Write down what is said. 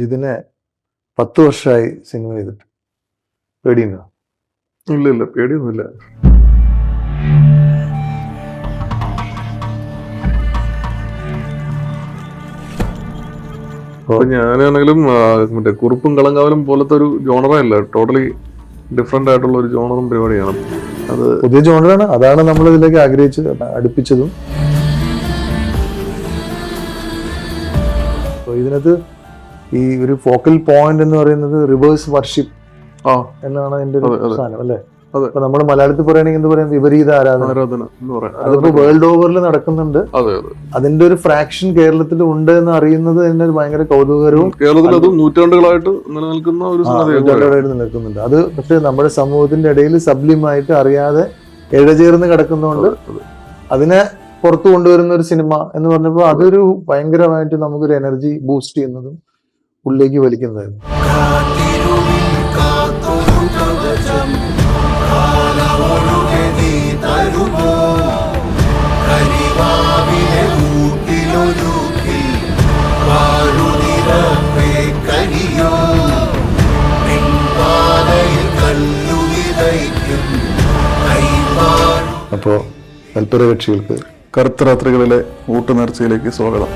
ഇതിനെ 10 വർഷമായി സിനിമ ചെയ്തിട്ട് പേടിയുണ്ടോ? ഇല്ല പേടിയൊന്നുമില്ല. ഞാനാണെങ്കിലും മറ്റേ കുറുപ്പും കളങ്കാവലും പോലത്തെ ഒരു ജോണറേ അല്ല, ടോട്ടലി ഡിഫറെന്റ് ആയിട്ടുള്ള ഒരു ജോണറും പരിപാടിയാണ്. അത് പുതിയ ജോണറാണ്, അതാണ് നമ്മൾ ഇതിലേക്ക് ആഗ്രഹിച്ചത്, അടുപ്പിച്ചതും. ഇതിനകത്ത് ഈ ഒരു ഫോക്കൽ പോയിന്റ് എന്ന് പറയുന്നത് റിവേഴ്സ് വർഷിപ്പ് എന്നാണ് അതിന്റെ ഒരു സാധനം അല്ലേ? അപ്പൊ നമ്മൾ മലയാളത്തിൽ പറയുകയാണെങ്കിൽ എന്ത് പറയാം, വിപരീത ആരാധന. അതിപ്പോ വേൾഡ് ഓവറിൽ നടക്കുന്നുണ്ട്. അതിന്റെ ഒരു ഫ്രാക്ഷൻ കേരളത്തിൽ ഉണ്ട് എന്ന് അറിയുന്നത് തന്നെ ഒരു ഭയങ്കര കൗതുകരവും, കേരളത്തിൽ അത് നൂറ്റാണ്ടുകളായിട്ട് നിലനിൽക്കുന്ന ഒരു നിലനിൽക്കുന്നുണ്ട്. അത് പക്ഷെ നമ്മുടെ സമൂഹത്തിന്റെ ഇടയിൽ സബ്ലിമായിട്ട് അറിയാതെ ഇഴചേർന്ന് കിടക്കുന്നതുകൊണ്ട് അതിനെ പുറത്തു കൊണ്ടുവരുന്ന ഒരു സിനിമ എന്ന് പറഞ്ഞപ്പോൾ അതൊരു ഭയങ്കരമായിട്ട് നമുക്കൊരു എനർജി ബൂസ്റ്റ് ചെയ്യുന്നതും ഉള്ളിലേക്ക് വലിക്കുന്നതായിരുന്നു. അപ്പോ തൽപര കക്ഷികൾക്ക് കറുത്ത രാത്രികളിലെ ഊട്ടുനേർച്ചയിലേക്ക് സ്വാഗതം.